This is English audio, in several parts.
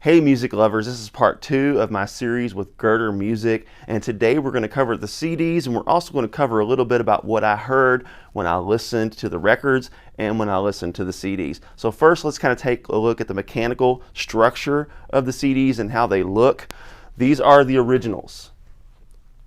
Hey music lovers, this is part 2 of my series with Girder Music, and today we're going to cover the CDs, and we're also going to cover a little bit about what I heard when I listened to the records and when I listened to the CDs. So first, let's kind of take a look at the mechanical structure of the CDs and how they look. These are the originals.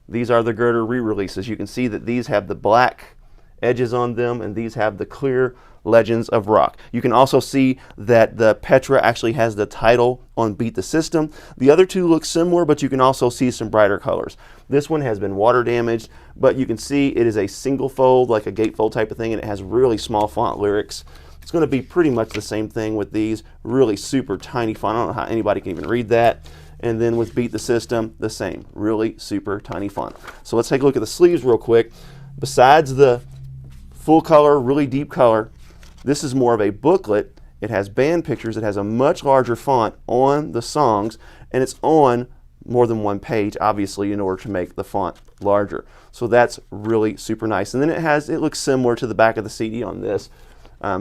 These are the Girder re-releases. You can see that these have the black edges on them and these have the clear Legends of Rock. You can also see that the Petra actually has the title on Beat the System. The other two look similar, but you can also see some brighter colors. This one has been water damaged, but you can see it is a single fold, like a gatefold type of thing, and it has really small font lyrics. It's going to be pretty much the same thing with these, really super tiny font. I don't know how anybody can even read that. And then with Beat the System, the same, really super tiny font. So let's take a look at the sleeves real quick. Besides the full color, really deep color, this is more of a booklet. It has band pictures. It has a much larger font on the songs, and it's on more than one page, obviously, in order to make the font larger. So that's really super nice. And then it looks similar to the back of the CD on this.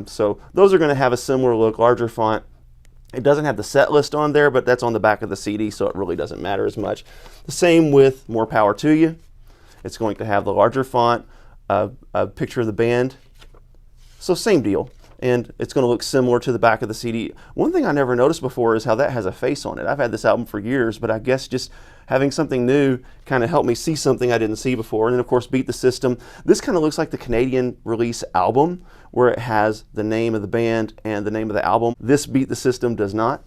So those are going to have a similar look, larger font. It doesn't have the set list on there, but that's on the back of the CD, so it really doesn't matter as much. The same with More Power to You. It's going to have the larger font, a picture of the band. So same deal, and it's going to look similar to the back of the CD. One thing I never noticed before is how that has a face on it. I've had this album for years, but I guess just having something new kind of helped me see something I didn't see before. And then of course Beat the System. This kind of looks like the Canadian release album, where it has the name of the band and the name of the album. This Beat the System does not.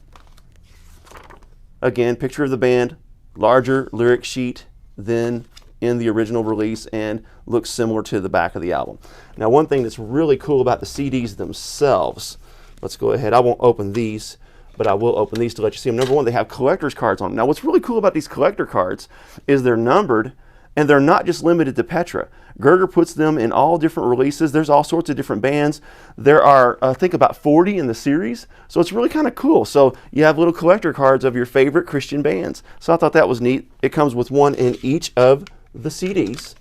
Again, picture of the band, larger lyric sheet than in the original release, and looks similar to the back of the album. Now, one thing that's really cool about the CDs themselves, let's go ahead, I won't open these, but I will open these to let you see them. Number one, they have collector's cards on them. Now, what's really cool about these collector cards is they're numbered, and they're not just limited to Petra. Girder puts them in all different releases. There's all sorts of different bands. There are, I think, about 40 in the series, so it's really kind of cool. So you have little collector cards of your favorite Christian bands. So I thought that was neat. It comes with one in each of the CDs.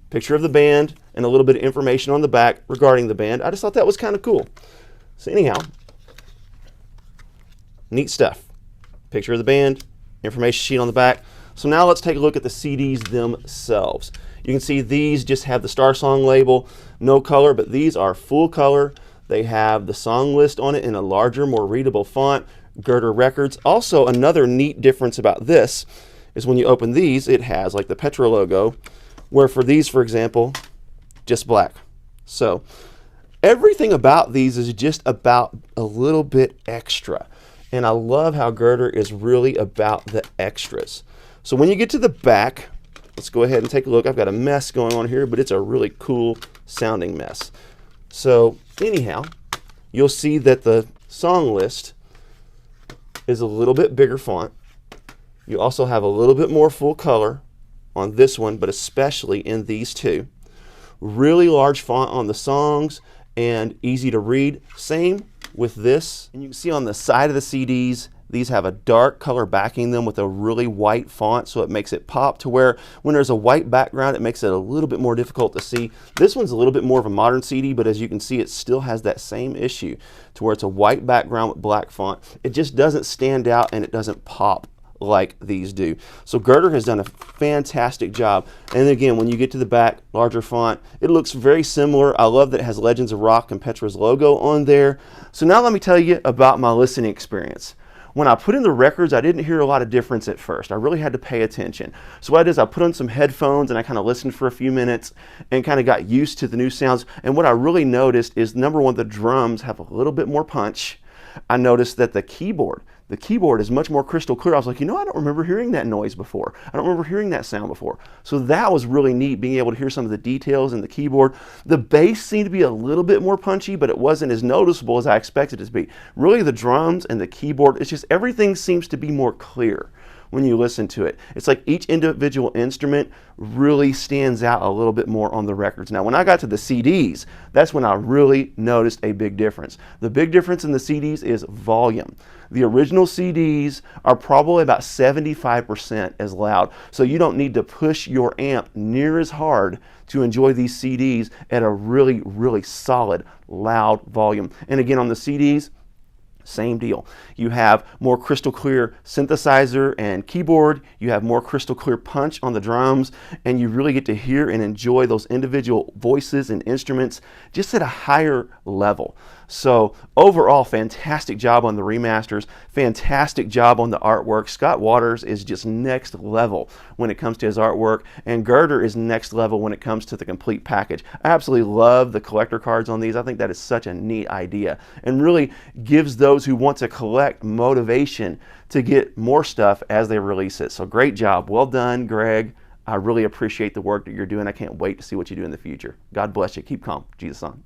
Picture of the band and a little bit of information on the back regarding the band. I just thought that was kind of cool. So anyhow, neat stuff. Picture of the band, information sheet on the back. So now let's take a look at the CDs themselves. You can see these just have the Star Song label, no color, but these are full color. They have the song list on it in a larger, more readable font, Girder Records. Also, another neat difference about this is when you open these, it has like the Petra logo, where for these, for example, just black. So everything about these is just about a little bit extra. And I love how Girder is really about the extras. So when you get to the back, let's go ahead and take a look. I've got a mess going on here, but it's a really cool sounding mess. So anyhow, you'll see that the song list is a little bit bigger font. You also have a little bit more full color on this one, but especially in these two. Really large font on the songs and easy to read. Same with this. And you can see on the side of the CDs, these have a dark color backing them with a really white font, so it makes it pop to where when there's a white background, it makes it a little bit more difficult to see. This one's a little bit more of a modern CD, but as you can see, it still has that same issue to where it's a white background with black font. It just doesn't stand out and it doesn't pop like these do. So Girder has done a fantastic job. And again, when you get to the back, larger font, it looks very similar. I love that it has Legends of Rock and Petra's logo on there. So now let me tell you about my listening experience. When I put in the records, I didn't hear a lot of difference at first. I really had to pay attention. So what I did is I put on some headphones and I kind of listened for a few minutes and kind of got used to the new sounds. And what I really noticed is, number one, the drums have a little bit more punch. I noticed that the keyboard is much more crystal clear. I was like, you know, I don't remember hearing that noise before. I don't remember hearing that sound before. So that was really neat, being able to hear some of the details in the keyboard. The bass seemed to be a little bit more punchy, but it wasn't as noticeable as I expected it to be. Really, the drums and the keyboard, it's just everything seems to be more clear when you listen to it. It's like each individual instrument really stands out a little bit more on the records. Now, when I got to the CDs, that's when I really noticed a big difference. The big difference in the CDs is volume. The original CDs are probably about 75% as loud, so you don't need to push your amp near as hard to enjoy these CDs at a really, really solid, loud volume. And again, on the CDs, same deal. You have more crystal clear synthesizer and keyboard, you have more crystal clear punch on the drums, and you really get to hear and enjoy those individual voices and instruments just at a higher level. So overall, fantastic job on the remasters, fantastic job on the artwork. Scott Waters is just next level when it comes to his artwork, and Girder is next level when it comes to the complete package. I absolutely love the collector cards on these. I think that is such a neat idea and really gives those who want to collect motivation to get more stuff as they release it. So great job. Well done, Greg. I really appreciate the work that you're doing. I can't wait to see what you do in the future. God bless you. Keep calm. Jesus on.